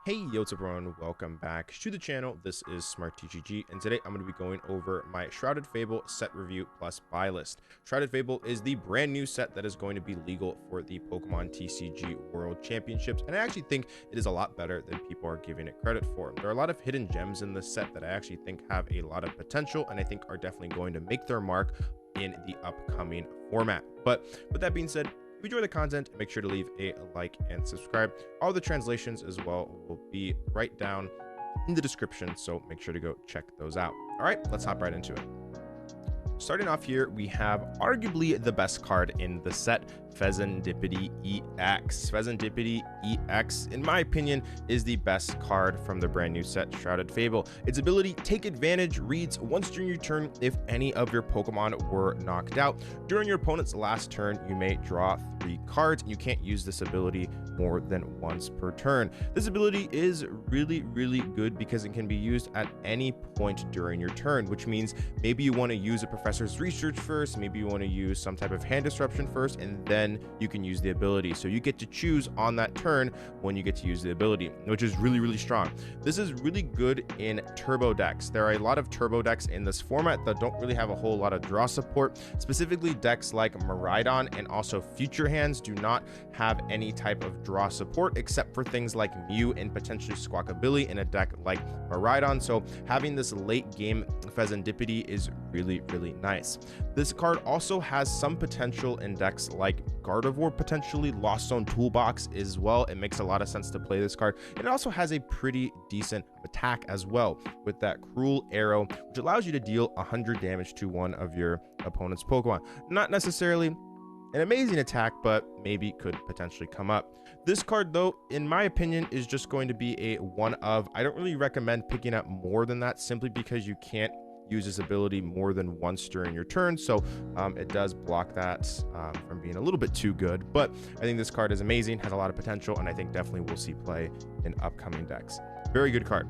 Hey, yo, what's up everyone? Welcome back to the channel. This is Smart TCG, and today I'm going to be going over my Shrouded Fable set review plus buy list. Shrouded Fable is the brand new set that is going to be legal for the Pokemon TCG World Championships, and I actually think it is a lot better than people are giving it credit for. There are a lot of hidden gems in this set that I actually think have a lot of potential, and I think are definitely going to make their mark in the upcoming format. But with that being said, if you enjoy the content, make sure to leave a like and subscribe. All the translations as well will be right down in the description, so make sure to go check those out. All right, let's hop right into it. Starting off here, we have arguably the best card in the set, Fezandipiti EX. Fezandipiti EX, in my opinion, is the best card from the brand new set, Shrouded Fable. Its ability, Take Advantage, reads once during your turn if any of your Pokemon were knocked out. During your opponent's last turn, you may draw 3 cards, and you can't use this ability more than once per turn. This ability is really good because it can be used at any point during your turn, which means maybe you want to use a Professor's Research first, maybe you want to use some type of hand disruption first, and then you can use the ability. So you get to choose on that turn when you get to use the ability, which is really strong. This is really good in turbo decks. There are a lot of turbo decks in this format that don't really have a whole lot of draw support. Specifically, decks like Miraidon and also Future Hands do not have any type of draw support except for things like Mew and potentially Squawkabilly in a deck like Miraidon. So having this late game Fezandipiti is really nice. This card also has some potential in decks like Gardevoir, potentially Lost Zone Toolbox as well. It makes a lot of sense to play this card, and it also has a pretty decent attack as well with that Cruel Arrow, which allows you to deal 100 damage to one of your opponent's Pokemon. Not necessarily an amazing attack, but maybe could potentially come up. This card, though, in my opinion, is just going to be a one of. I don't really recommend picking up more than that, simply because you can't use this ability more than once during your turn, so it does block that from being a little bit too good. But I think this card is amazing, has a lot of potential, and I think definitely we'll see play in upcoming decks. Very good card.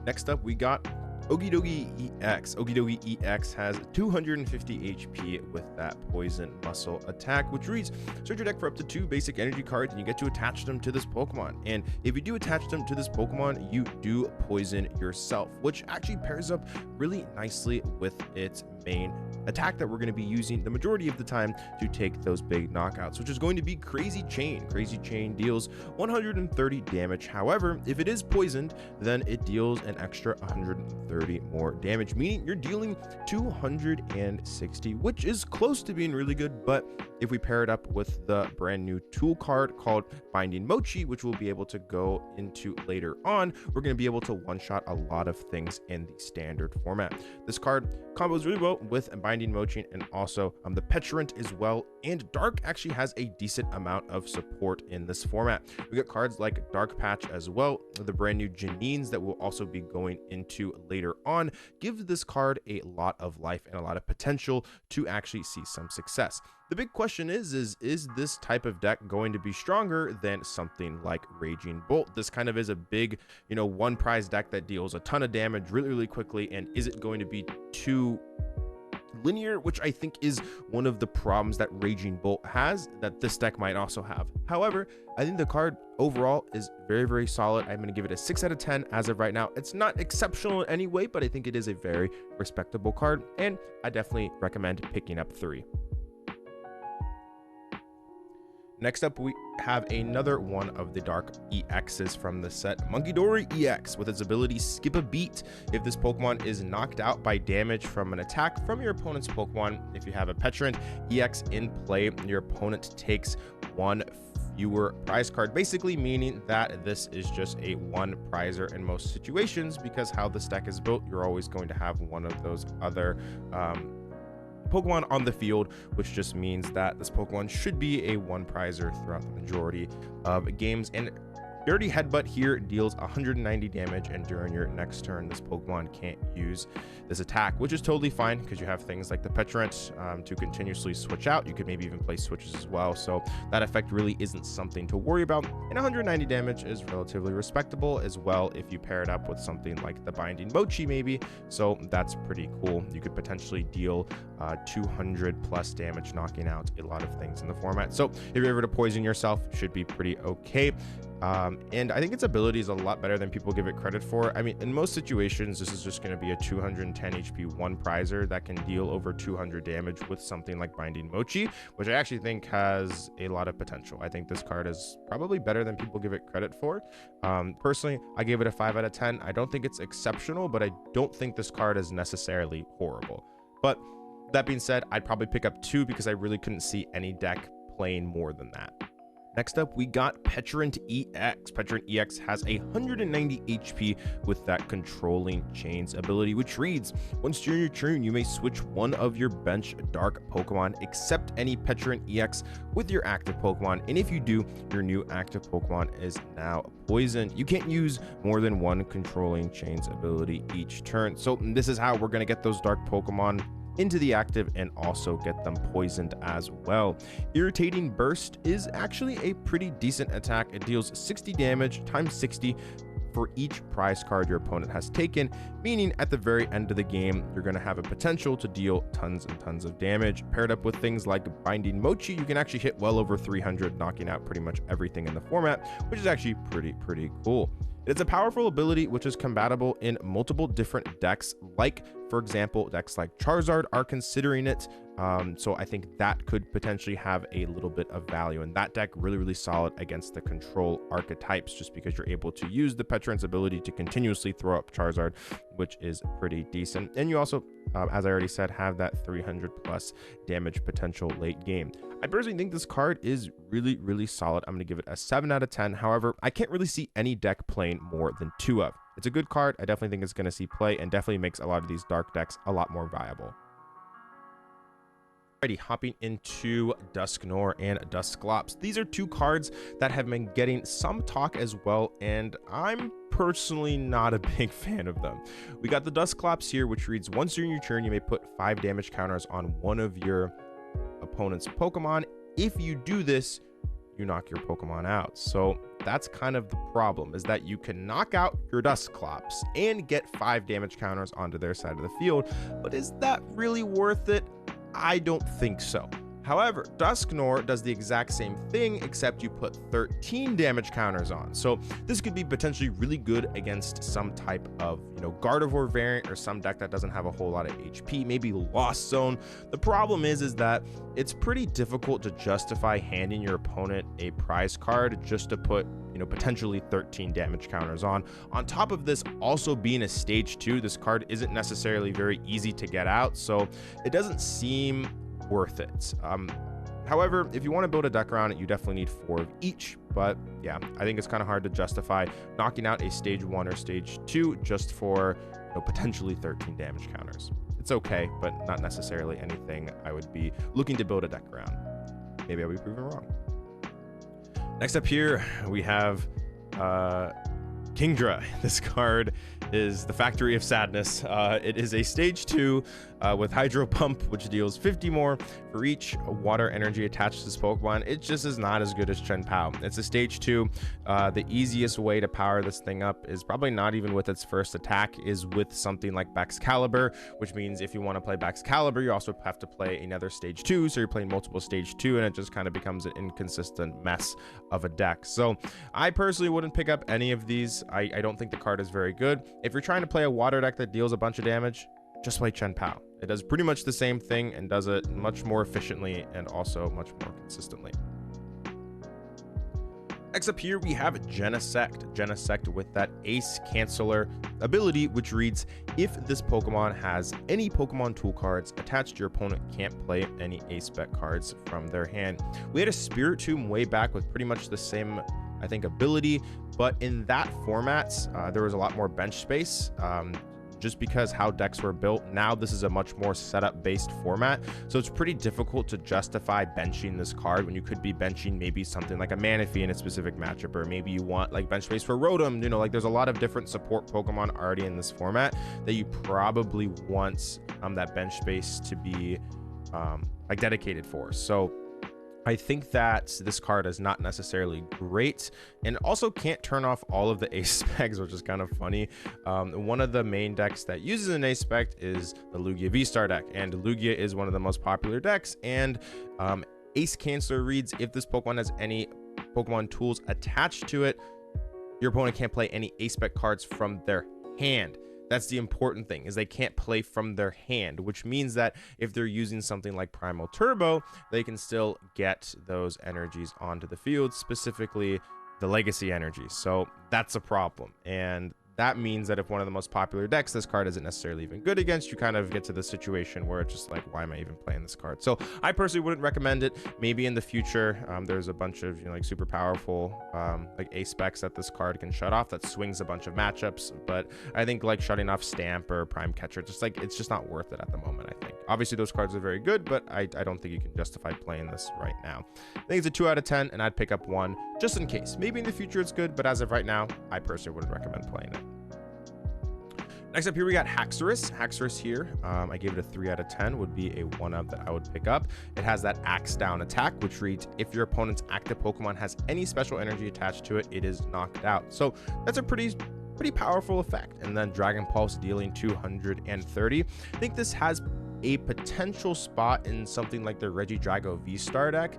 Next up, we got Oki DOI EX. Oki DOI EX has 250 HP with that Poison Muscle attack, which reads, search your deck for up to 2 basic energy cards and you get to attach them to this Pokemon. And if you do attach them to this Pokemon, you do poison yourself, which actually pairs up really nicely with its main attack that we're going to be using the majority of the time to take those big knockouts, which is going to be Crazy Chain. Crazy Chain deals 130 damage. However, if it is poisoned, then it deals an extra 130 more damage, meaning you're dealing 260, which is close to being really good. But if we pair it up with the brand new tool card called Binding Mochi, which we'll be able to go into later on, we're going to be able to one-shot a lot of things in the standard format. This card combos really well with Binding Mochi and also the Pecharunt as well, and Dark actually has a decent amount of support in this format. We got cards like Dark Patch as well. The brand new Janines that we'll also be going into later on give this card a lot of life and a lot of potential to actually see some success. The big question is this type of deck going to be stronger than something like Raging Bolt? This kind of is a big, one prize deck that deals a ton of damage really quickly, and is it going to be too linear, which I think is one of the problems that Raging Bolt has that this deck might also have. However, I think the card overall is very solid. I'm going to give it a 6 out of 10 as of right now. It's not exceptional in any way, but I think it is a very respectable card, and I definitely recommend picking up 3. Next up, we have another one of the Dark EXs from the set, Munkidori EX, with its ability Skip a Beat. If this Pokemon is knocked out by damage from an attack from your opponent's Pokemon, if you have a Pecharunt EX in play, your opponent takes 1 fewer prize card, basically meaning that this is just a 1 prizer in most situations, because how this deck is built, you're always going to have one of those other Pokemon on the field, which just means that this Pokemon should be a 1 prizer throughout the majority of games. And Dirty Headbutt here deals 190 damage, and during your next turn, this Pokemon can't use this attack, which is totally fine because you have things like the Pecharunt to continuously switch out. You could maybe even play switches as well, so that effect really isn't something to worry about. And 190 damage is relatively respectable as well if you pair it up with something like the Binding Mochi maybe, so that's pretty cool. You could potentially deal 200 plus damage, knocking out a lot of things in the format. So if you're ever to poison yourself, should be pretty okay. And I think its ability is a lot better than people give it credit for. I mean, in most situations, this is just going to be a 210 HP one prizer that can deal over 200 damage with something like Binding Mochi, which I actually think has a lot of potential. I think this card is probably better than people give it credit for. Personally, I gave it a 5 out of 10. I don't think it's exceptional, but I don't think this card is necessarily horrible. But that being said, I'd probably pick up 2 because I really couldn't see any deck playing more than that. Next up, we got Pecharunt EX. Pecharunt EX has 190 HP with that Controlling Chains ability, which reads, once during your turn, you may switch one of your bench dark Pokemon, except any Pecharunt EX with your active Pokemon. And if you do, your new active Pokemon is now poisoned. You can't use more than one Controlling Chains ability each turn. So this is how we're going to get those dark Pokemon into the active and also get them poisoned as well. Irritating Burst is actually a pretty decent attack. It deals 60 damage times 60 for each prize card your opponent has taken, meaning at the very end of the game, you're going to have a potential to deal tons and tons of damage. Paired up with things like Binding Mochi, you can actually hit well over 300, knocking out pretty much everything in the format, which is actually pretty cool. It's a powerful ability which is compatible in multiple different decks, like, for example, decks like Charizard are considering it. So I think that could potentially have a little bit of value. And that deck really solid against the control archetypes, just because you're able to use the Pecharunt's ability to continuously throw up Charizard, which is pretty decent. And you also, as I already said, have that 300 plus damage potential late game. I personally think this card is really solid. I'm going to give it a 7 out of 10. However, I can't really see any deck playing more than 2 of. It's a good card. I definitely think it's going to see play and definitely makes a lot of these dark decks a lot more viable. Alrighty, hopping into Duskull and Dusclops. These are 2 cards that have been getting some talk as well, and I'm personally not a big fan of them. We got the Dusclops here, which reads, once during your turn, you may put 5 damage counters on one of your opponent's Pokemon. If you do this, you knock your Pokemon out. So that's kind of the problem, is that you can knock out your Dusclops and get 5 damage counters onto their side of the field. But is that really worth it? I don't think so. However, Duskull does the exact same thing, except you put 13 damage counters on. So this could be potentially really good against some type of, Gardevoir variant or some deck that doesn't have a whole lot of HP, maybe Lost Zone. The problem is that it's pretty difficult to justify handing your opponent a prize card just to put, potentially 13 damage counters on. On top of this, also being a stage 2, this card isn't necessarily very easy to get out, so it doesn't seem worth it. However, if you want to build a deck around it, you definitely need 4 of each. But yeah, I think it's kind of hard to justify knocking out a stage 1 or stage 2 just for potentially 13 damage counters. It's okay, but not necessarily anything I would be looking to build a deck around. Maybe I'll be proven wrong. Next up here, we have Kingdra. This card is the Factory of Sadness. It is a stage 2 with Hydro Pump, which deals 50 more for each water energy attached to this Pokemon. It just is not as good as Chien-Pao. It's a stage 2. The easiest way to power this thing up is probably not even with its first attack, is with something like Baxcalibur, which means if you want to play Baxcalibur, you also have to play another stage 2. So you're playing multiple stage 2, and it just kind of becomes an inconsistent mess of a deck. So I personally wouldn't pick up any of these. I don't think the card is very good. If you're trying to play a water deck that deals a bunch of damage, just play Chien-Pao. It does pretty much the same thing and does it much more efficiently and also much more consistently. Next up here, we have Genesect. Genesect with that Ace Canceller ability, which reads, if this Pokemon has any Pokemon tool cards attached, your opponent can't play any Ace Spec cards from their hand. We had a Spirit Tomb way back with pretty much the same, I think, ability, but in that format, there was a lot more bench space. Just because how decks were built. Now this is a much more setup based format, so it's pretty difficult to justify benching this card when you could be benching maybe something like a Manaphy in a specific matchup, or maybe you want like bench space for Rotom. Like there's a lot of different support Pokemon already in this format that you probably want that bench space to be like dedicated for. So I think that this card is not necessarily great, and also can't turn off all of the Ace Specs, which is kind of funny. One of the main decks that uses an Ace Spec is the Lugia V-Star deck, and Lugia is one of the most popular decks, and Ace Canceller reads, if this Pokemon has any Pokemon tools attached to it, your opponent can't play any A-Spec cards from their hand. That's the important thing, is they can't play from their hand, which means that if they're using something like Primal Turbo, they can still get those energies onto the field, specifically the legacy energies. So that's a problem. And that means that if one of the most popular decks, this card isn't necessarily even good against, you kind of get to the situation where it's just like, why am I even playing this card? So I personally wouldn't recommend it. Maybe in the future, there's a bunch of, like super powerful like A-Specs that this card can shut off that swings a bunch of matchups. But I think like shutting off Stamp or Prime Catcher, just like, it's just not worth it at the moment, I think. Obviously those cards are very good, but I don't think you can justify playing this right now. I think it's a 2 out of 10, and I'd pick up 1 just in case. Maybe in the future it's good, but as of right now, I personally wouldn't recommend playing it. Next up here, we got Haxorus. Haxorus here, I gave it a 3 out of 10, would be a 1-up that I would pick up. It has that Axe Down attack, which reads, if your opponent's active Pokemon has any special energy attached to it, it is knocked out. So that's a pretty powerful effect. And then Dragon Pulse dealing 230. I think this has a potential spot in something like the Regidrago V-Star deck.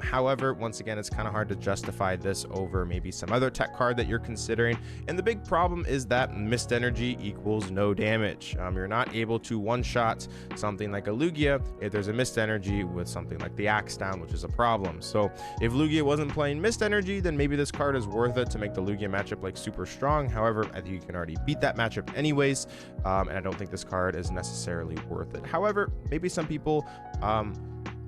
However, once again, it's kind of hard to justify this over maybe some other tech card that you're considering. And the big problem is that missed energy equals no damage. You're not able to one-shot something like a Lugia if there's a missed energy with something like the Axe Down, which is a problem. So if Lugia wasn't playing missed energy, then maybe this card is worth it to make the Lugia matchup like super strong. However, I think you can already beat that matchup anyways, and I don't think this card is necessarily worth it. However, maybe some people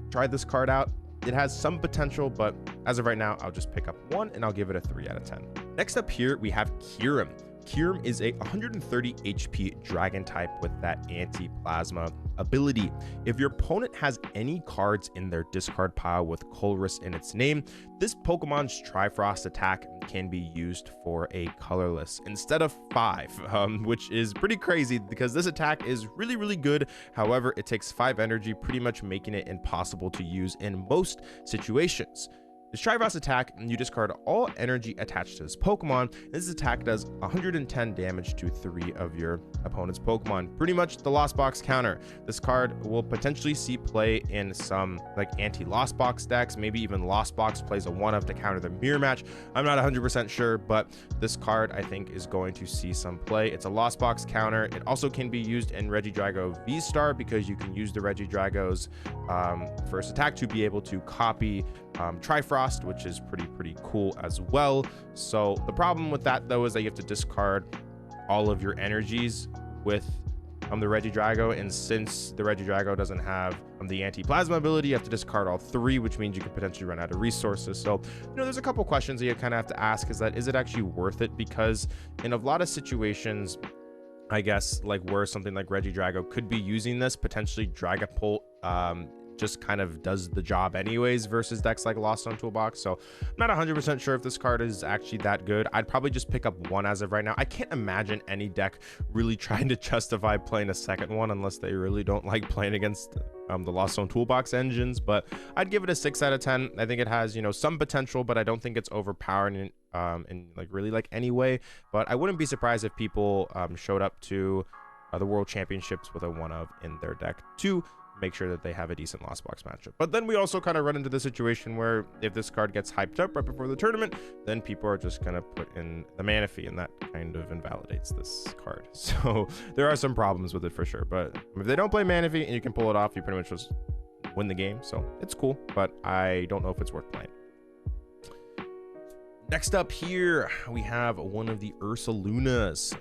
try this card out. It has some potential, but as of right now, I'll just pick up 1 and I'll give it a 3 out of 10. Next up here, we have Kyurem. Kyurem is a 130 HP dragon type with that anti-plasma ability. If your opponent has any cards in their discard pile with Colress in its name, this Pokemon's Trifrost attack can be used for a colorless instead of 5, which is pretty crazy because this attack is really good. However, it takes 5 energy, pretty much making it impossible to use in most situations. This Trifrost attack, you discard all energy attached to this Pokemon. This attack does 110 damage to 3 of your opponent's Pokemon. Pretty much the Lost Box counter. This card will potentially see play in some like anti-Lost Box decks. Maybe even Lost Box plays a 1-up to counter the Mirror Match. I'm not 100% sure, but this card I think is going to see some play. It's a Lost Box counter. It also can be used in Regidrago V-Star because you can use the Regidrago's first attack to be able to copy Trifrost, which is pretty cool as well. So the problem with that though is that you have to discard all of your energies with the Regidrago, and since the Regidrago doesn't have the anti-plasma ability, you have to discard all 3, which means you could potentially run out of resources. So there's a couple questions that you kind of have to ask, is it actually worth it? Because in a lot of situations, I guess, like where something like Regidrago could be using this, potentially Dragapult just kind of does the job anyways versus decks like Lost Zone Toolbox. So I'm not 100% sure if this card is actually that good. I'd probably just pick up 1 as of right now. I can't imagine any deck really trying to justify playing a second one unless they really don't like playing against the Lost Zone Toolbox engines, but I'd give it a 6 out of 10. I think it has, some potential, but I don't think it's overpowering in like really like any way. But I wouldn't be surprised if people showed up to the World Championships with a 1-of in their deck to make sure that they have a decent Lost Box matchup. But then we also kind of run into the situation where if this card gets hyped up right before the tournament, then people are just going to put in the Manaphy, and that kind of invalidates this card. So there are some problems with it for sure. But if they don't play Manaphy and you can pull it off, you pretty much just win the game. So it's cool, but I don't know if it's worth playing. Next up here, we have one of the Ursalunas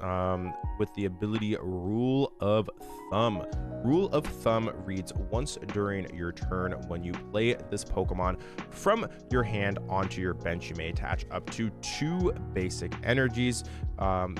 with the ability Rule of Thumb. Rule of Thumb reads, once during your turn, when you play this Pokemon from your hand onto your bench, you may attach up to 2 basic energies.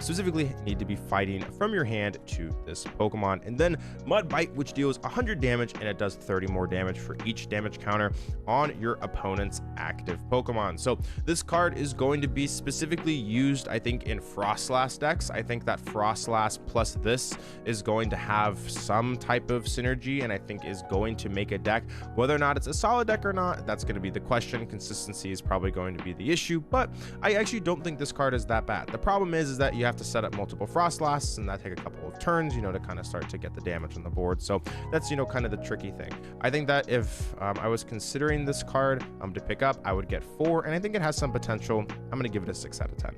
Specifically, need to be fighting from your hand to this Pokemon. And then Mud Bite, which deals 100 damage, and it does 30 more damage for each damage counter on your opponent's active Pokemon. So this card is is going to be specifically used, I think, in Frostlass decks. I think that Frostlass plus this is going to have some type of synergy, and I think is going to make a deck. Whether or not it's a solid deck or not, that's going to be the question. Consistency is probably going to be the issue, but I actually don't think this card is that bad. The problem is that you have to set up multiple Frostlass, and that take a couple of turns, you know, to kind of start to get the damage on the board. So that's, you know, kind of the tricky thing. I think that if I was considering this card to pick up, I would get 4, and I think it has some potential. I'm going to give it a 6 out of 10.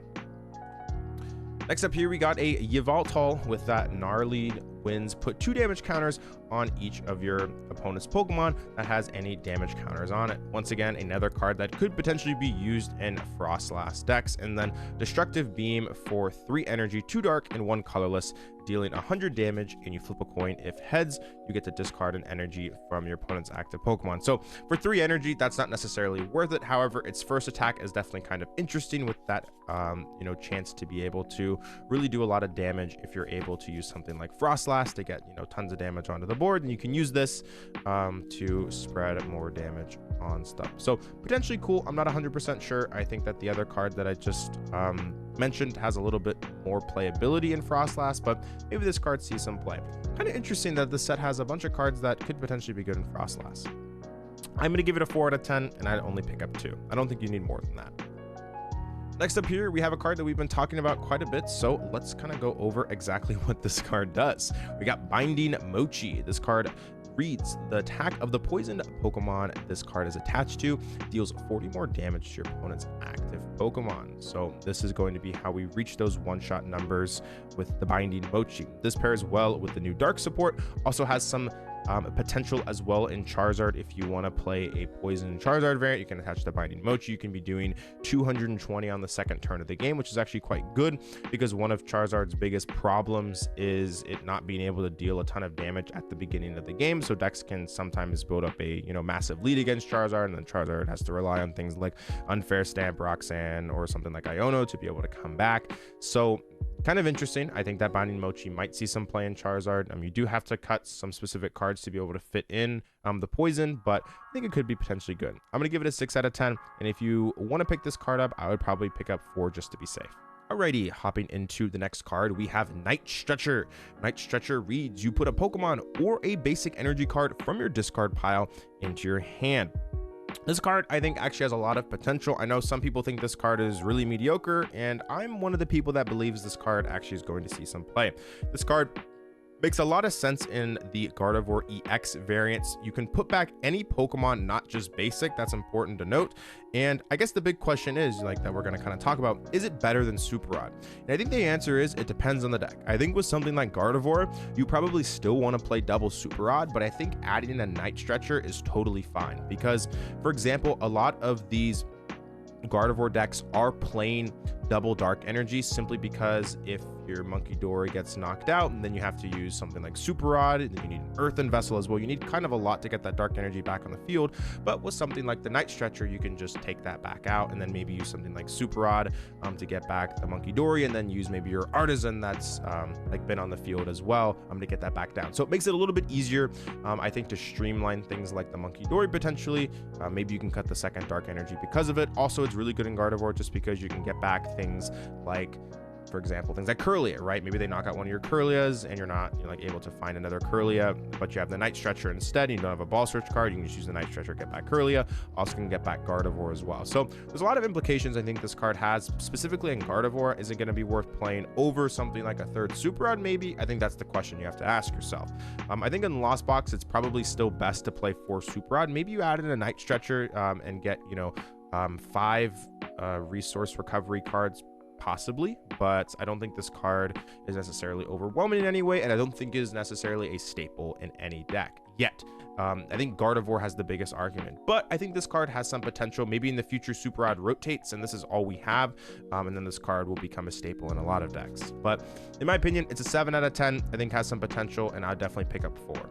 Next up here, we got a Yveltal with that gnarly winds. Put 2 damage counters on each of your opponent's Pokemon that has any damage counters on it. Once again, another card that could potentially be used in Frostlass decks. And then Destructive Beam for 3 energy, 2 dark, and 1 colorless, dealing 100 damage, and you flip a coin. If heads, you get to discard an energy from your opponent's active Pokemon. So for 3 energy, that's not necessarily worth it. However, its first attack is definitely kind of interesting with that you know, chance to be able to really do a lot of damage if you're able to use something like Frostlass to get, you know, tons of damage onto the board, and you can use this to spread more damage on stuff. So potentially cool. I'm not 100% sure. I think that the other card that I just mentioned has a little bit more playability in Frostlass, but maybe this card sees some play. Kind of interesting that this set has a bunch of cards that could potentially be good in Frostlass. I'm going to give it a 4 out of 10, and I'd only pick up 2. I don't think you need more than that. Next up here, we have a card that we've been talking about quite a bit, so let's kind of go over exactly what this card does. We got Binding Mochi. This card reads: the attack of the poisoned Pokemon this card is attached to deals 40 more damage to your opponent's active Pokemon. So this is going to be how we reach those one-shot numbers with the Binding Mochi. This pairs well with the new Dark support. Also has some potential as well in Charizard. If you want to play a poison Charizard variant, you can attach the Binding Mochi. You can be doing 220 on the second turn of the game, which is actually quite good, because one of Charizard's biggest problems is it not being able to deal a ton of damage at the beginning of the game. So decks can sometimes build up a, you know, massive lead against Charizard, and then Charizard has to rely on things like Unfair Stamp, Roxanne, or something like Iono to be able to come back. So kind of interesting. I think that Binding Mochi might see some play in Charizard. You do have to cut some specific cards to be able to fit in the poison, but I think it could be potentially good. I'm going to give it a 6 out of 10. And if you want to pick this card up, I would probably pick up 4 just to be safe. Alrighty, hopping into the next card, we have Night Stretcher. Night Stretcher reads: you put a Pokemon or a basic energy card from your discard pile into your hand. This card, I think, actually has a lot of potential. I know some people think this card is really mediocre, and I'm one of the people that believes this card actually is going to see some play. This card makes a lot of sense in the Gardevoir EX variants. You can put back any Pokemon, not just basic. That's important to note. And I guess the big question is, like, that we're going to kind of talk about, is it better than Super Rod? And I think the answer is it depends on the deck. I think with something like Gardevoir, you probably still want to play double Super Rod, but I think adding in a Night Stretcher is totally fine, because, for example, a lot of these Gardevoir decks are playing double Dark Energy simply because if your Munkidori gets knocked out, and then you have to use something like Super Rod, and then you need an Earthen Vessel as well. You need kind of a lot to get that Dark Energy back on the field. But with something like the Night Stretcher, you can just take that back out, and then maybe use something like Super Rod to get back the Munkidori, and then use maybe your Artisan that's like been on the field as well to get that back down. So it makes it a little bit easier, I think, to streamline things like the Munkidori potentially. Maybe you can cut the second Dark Energy because of it. Also, it's really good in Gardevoir just because you can get back things like, for example, things like Curlia, right? Maybe they knock out one of your Curlias and you're not, like, able to find another Curlia, but you have the Night Stretcher instead. You don't have a Ball Search card. You can just use the Night Stretcher, get back Curlia. Also can get back Gardevoir as well. So there's a lot of implications I think this card has. Specifically in Gardevoir, is it going to be worth playing over something like a third Super Rod? Maybe. I think that's the question you have to ask yourself. I think in Lost Box, it's probably still best to play 4 Super Rod. Maybe you add in a Night Stretcher and get, 5 resource recovery cards, possibly, but I don't think this card is necessarily overwhelming in any way, and I don't think it is necessarily a staple in any deck yet. I think Gardevoir has the biggest argument, but I think this card has some potential. Maybe in the future Super Rod rotates and this is all we have, and then this card will become a staple in a lot of decks. But in my opinion, it's a 7 out of 10. I think has some potential, and I'd definitely pick up 4.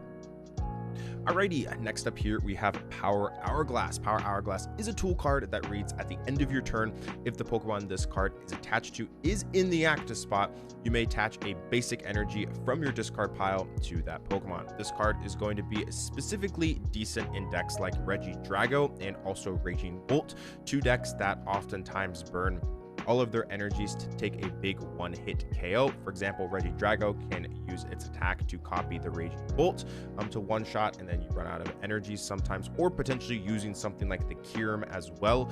Alrighty, next up here we have Power Hourglass. Power Hourglass is a tool card that reads at the end of your turn, if the Pokemon this card is attached to is in the active spot, you may attach a basic energy from your discard pile to that Pokemon. This card is going to be specifically decent in decks like Regidrago and also Raging Bolt, two decks that oftentimes burn all of their energies to take a big one-hit KO. For example, Regidrago can use its attack to copy the Raging Bolt to one shot, and then you run out of energies sometimes, or potentially using something like the Kyurem as well,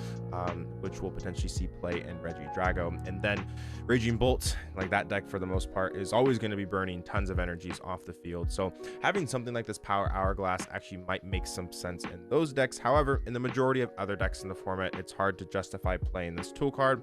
which will potentially see play in Regidrago. And then Raging Bolt, like that deck for the most part, is always going to be burning tons of energies off the field. So having something like this Power Hourglass actually might make some sense in those decks. However, in the majority of other decks in the format, it's hard to justify playing this tool card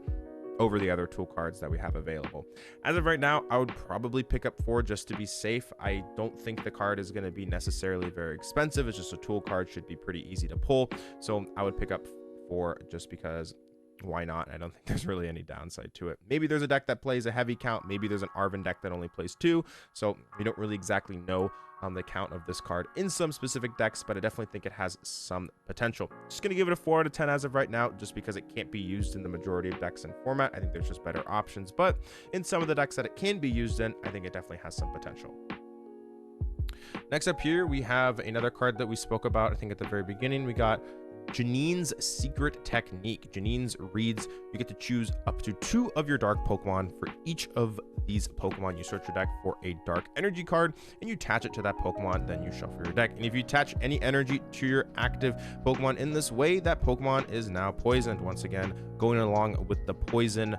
over the other tool cards that we have available. As of right now, I would probably pick up 4 just to be safe. I don't think the card is going to be necessarily very expensive. It's just a tool card, should be pretty easy to pull. So I would pick up 4 just because why not? I don't think there's really any downside to it. Maybe there's a deck that plays a heavy count. Maybe there's an Arven deck that only plays 2. So we don't really exactly know the count of this card in some specific decks, but I definitely think it has some potential. Just going to give it a 4 out of 10 as of right now, just because it can't be used in the majority of decks and format. I think there's just better options, but in some of the decks that it can be used in, I think it definitely has some potential. Next up here, we have another card that we spoke about, I think at the very beginning. We got Janine's Secret Technique. Janine's reads, you get to choose up to 2 of your dark Pokemon. For each of these Pokemon, you search your deck for a dark energy card and you attach it to that Pokemon, then you shuffle your deck. And if you attach any energy to your active Pokemon in this way, that Pokemon is now poisoned. Once again, going along with the poison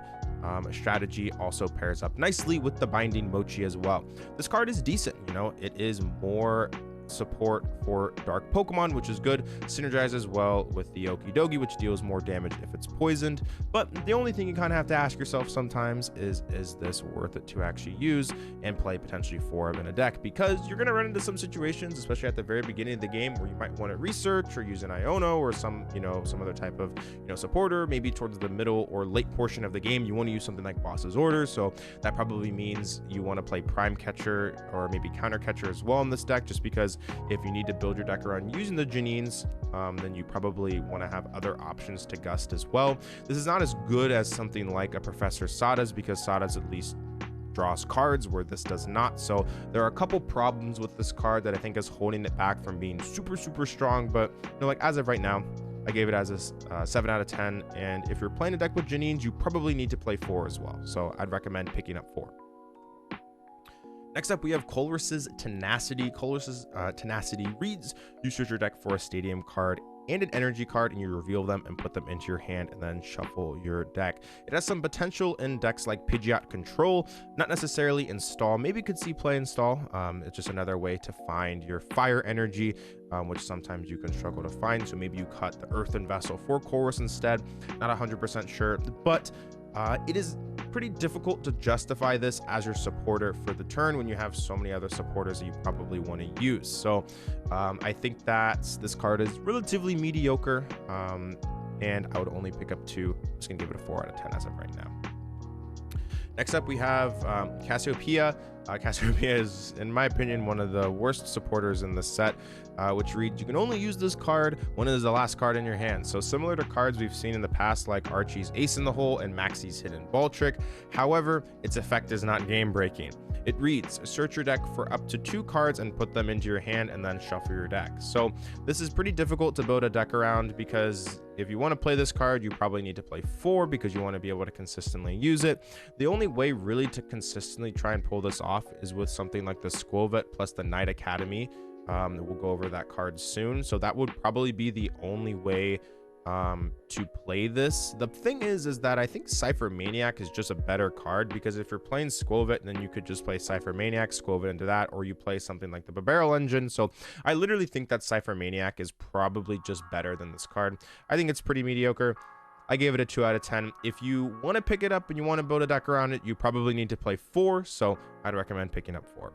strategy also pairs up nicely with the binding Mochi as well. This card is decent, you know, it is more support for dark Pokemon, which is good. Synergizes well with the Oki DOI, which deals more damage if it's poisoned. But the only thing you kind of have to ask yourself sometimes is this worth it to actually use and play potentially 4 of in a deck? Because you're going to run into some situations, especially at the very beginning of the game, where you might want to research or use an Iono or some other type of supporter. Maybe towards the middle or late portion of the game, you want to use something like Boss's Order. So that probably means you want to play Prime Catcher or maybe Counter Catcher as well in this deck, just because if you need to build your deck around using the Janines, then you probably want to have other options to gust as well. This is not as good as something like a Professor Sada's, because Sada's at least draws cards where this does not. So there are a couple problems with this card that I think is holding it back from being super strong. But like as of right now, I gave it as a 7 out of 10. And if you're playing a deck with Janines, you probably need to play 4 as well. So I'd recommend picking up 4. Next up, we have Colress's Tenacity. Colress's Tenacity reads, you search your deck for a Stadium card and an energy card, and you reveal them and put them into your hand and then shuffle your deck. It has some potential in decks like Pidgeot Control, not necessarily install. Maybe could see play install. It's just another way to find your fire energy, which sometimes you can struggle to find. So maybe you cut the Earthen Vessel for Colress instead. Not 100% sure, but it is pretty difficult to justify this as your supporter for the turn when you have so many other supporters that you probably want to use. So I think that this card is relatively mediocre, and I would only pick up 2. I'm just gonna give it a 4 out of 10 as of right now. Next up, we have Cassiopeia. Cassiopeia is, in my opinion, one of the worst supporters in this set, which reads, you can only use this card when it is the last card in your hand. So similar to cards we've seen in the past, like Archie's Ace in the Hole and Maxie's Hidden Ball Trick. However, its effect is not game breaking. It reads, search your deck for up to 2 cards and put them into your hand and then shuffle your deck. So this is pretty difficult to build a deck around, because if you want to play this card, you probably need to play 4 because you want to be able to consistently use it. The only way really to consistently try and pull this off is with something like the Skwovet plus the Knight Academy. We'll go over that card soon. So that would probably be the only way to play this. The thing is that I think Cypher Maniac is just a better card, because if you're playing Skwovet, then you could just play Cypher Maniac, Skwovet into that, or you play something like the Barrel Engine. So I literally think that Cypher Maniac is probably just better than this card. I think it's pretty mediocre. I gave it a 2 out of 10. If you want to pick it up and you want to build a deck around it, you probably need to play 4. So I'd recommend picking up 4.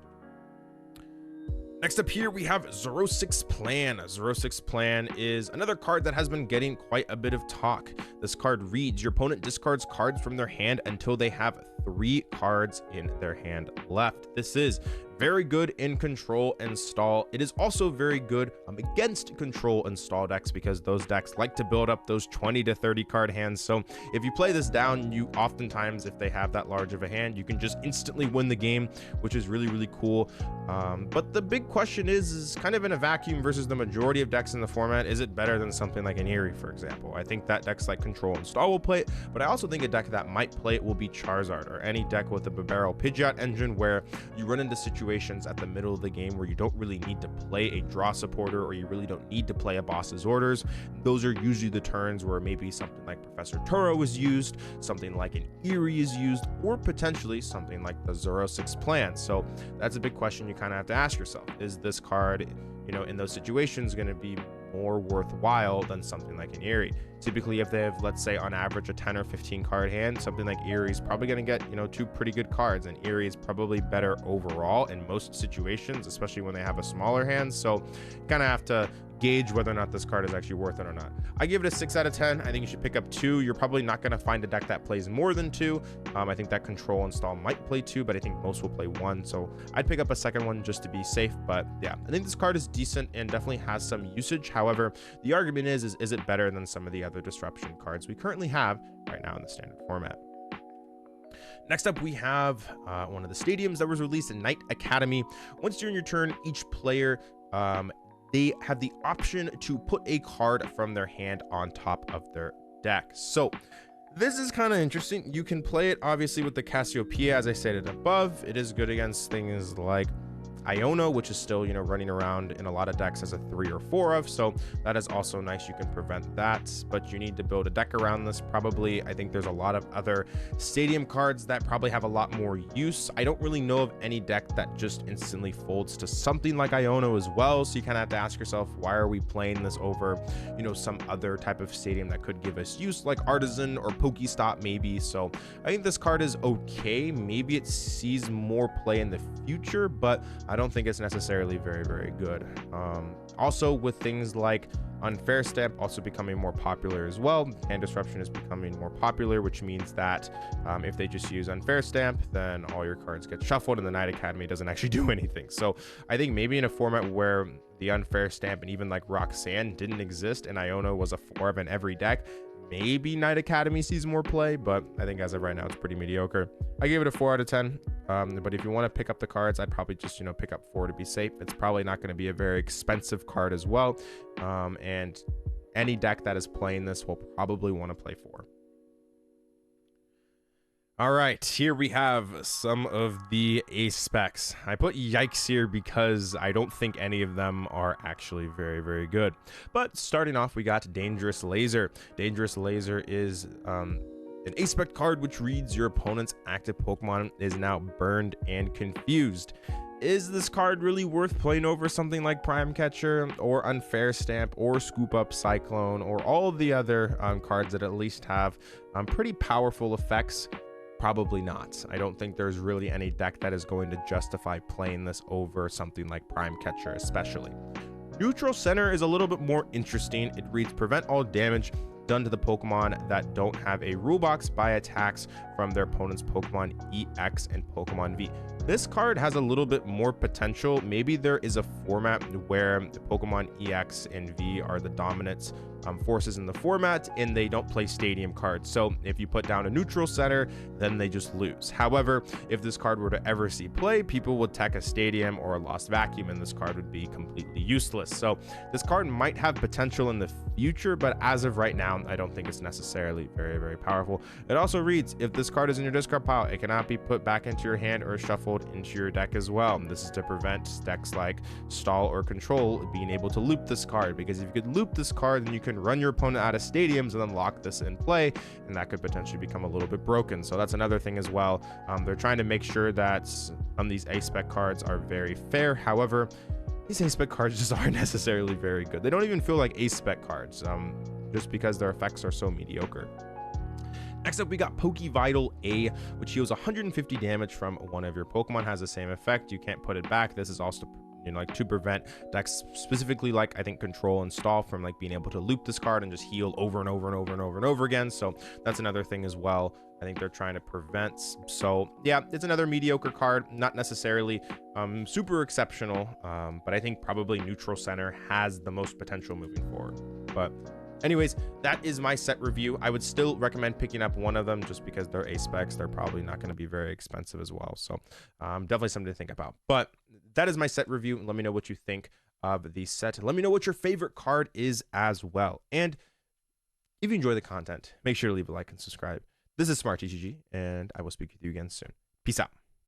Next up here, we have Xerosic's Plan. Xerosic's Plan is another card that has been getting quite a bit of talk. This card reads, your opponent discards cards from their hand until they have 3 cards in their hand left. This is very good in control and stall. It is also very good against control and stall decks, because those decks like to build up those 20 to 30 card hands. So if you play this down, you oftentimes, if they have that large of a hand, you can just instantly win the game, which is really, really cool. But the big question is kind of in a vacuum versus the majority of decks in the format, is it better than something like an Eerie, for example? I think that decks like control and stall will play it, but I also think a deck that might play it will be Charizard, or any deck with a Barrel Pidgeot engine, where you run into situations at the middle of the game where you don't really need to play a draw supporter, or you really don't need to play a boss's orders. Those are usually the turns where maybe something like Professor Turo is used, something like an Eerie is used, or potentially something like the Zero 6 plan. So that's a big question you kind of have to ask yourself. Is this card, you know, in those situations going to be more worthwhile than something like an Eerie? Typically, if they have, let's say on average, a 10 or 15 card hand, something like Eerie is probably going to get, you know, 2 pretty good cards, and Eerie is probably better overall in most situations, especially when they have a smaller hand. So you kind of have to gauge whether or not this card is actually worth it or not. I give it a 6 out of 10. I think you should pick up 2. You're probably not going to find a deck that plays more than 2. I think that control and stall might play 2, but I think most will play 1. So I'd pick up a second one just to be safe. But yeah, I think this card is decent and definitely has some usage. However, the argument is it better than some of the other disruption cards we currently have right now in the standard format? Next up, we have one of the stadiums that was released in Knight Academy. Once during your turn, each player they have the option to put a card from their hand on top of their deck. So this is kind of interesting. You can play it obviously with the Cassiopeia, as I stated above. It is good against things like Iono, which is still, you know, running around in a lot of decks as a 3 or 4 of, so that is also nice. You can prevent that, but you need to build a deck around this probably. I think there's a lot of other stadium cards that probably have a lot more use. I don't really know of any deck that just instantly folds to something like Iono as well, so you kind of have to ask yourself, why are we playing this over, you know, some other type of stadium that could give us use, like Artisan or Pokestop maybe? So I think this card is okay. Maybe it sees more play in the future, but I don't think it's necessarily very, very good. Also, with things like Unfair Stamp also becoming more popular as well, and Disruption is becoming more popular, which means that if they just use Unfair Stamp, then all your cards get shuffled and the Knight Academy doesn't actually do anything. So I think maybe in a format where the Unfair Stamp and even like Roxanne didn't exist and Iono was a 4 of in every deck, maybe Knight Academy sees more play, but I think as of right now it's pretty mediocre. I gave it a 4 out of 10. But if you want to pick up the cards, I'd probably just, you know, pick up 4 to be safe. It's probably not going to be a very expensive card as well, and any deck that is playing this will probably want to play 4. All right, here we have some of the ace specs. I put yikes here because I don't think any of them are actually very, very good. But starting off, we got Dangerous Laser. Dangerous Laser is an ace spec card which reads your opponent's active Pokemon is now burned and confused. Is this card really worth playing over something like Prime Catcher or Unfair Stamp or Scoop Up Cyclone or all of the other cards that at least have pretty powerful effects? Probably not. I don't think there's really any deck that is going to justify playing this over something like Prime Catcher especially. Neutral Center is a little bit more interesting. It reads prevent all damage done to the Pokemon that don't have a rule box by attacks from their opponent's Pokemon EX and Pokemon V. This card has a little bit more potential. Maybe there is a format where the Pokemon EX and V are the dominant forces in the format and they don't play stadium cards. So if you put down a neutral center, then they just lose. However, if this card were to ever see play, people would tech a stadium or a lost vacuum and this card would be completely useless. So this card might have potential in the future, but as of right now, I don't think it's necessarily very, very powerful. It also reads, if this card is in your discard pile, it cannot be put back into your hand or shuffled into your deck as well. And this is to prevent decks like Stall or Control being able to loop this card, because if you could loop this card, then you can run your opponent out of stadiums and then lock this in play, and that could potentially become a little bit broken. So that's another thing as well. They're trying to make sure that these ace spec cards are very fair. However, these ace spec cards just aren't necessarily very good. They don't even feel like ace spec cards, just because their effects are so mediocre. Next up, we got Pokevital A, which heals 150 damage from one of your Pokemon. Has the same effect. You can't put it back. This is also, you know, like to prevent decks specifically like I think control and stall from like being able to loop this card and just heal over and over and over and over and over again. So that's another thing as well I think they're trying to prevent. So yeah, it's another mediocre card, not necessarily super exceptional, but I think probably neutral center has the most potential moving forward. But anyways, that is my set review. I would still recommend picking up one of them just because they're A specs. They're probably not going to be very expensive as well. So definitely something to think about. But that is my set review. Let me know what you think of the set. Let me know what your favorite card is as well. And if you enjoy the content, make sure to leave a like and subscribe. This is Smart TCG, and I will speak with you again soon. Peace out.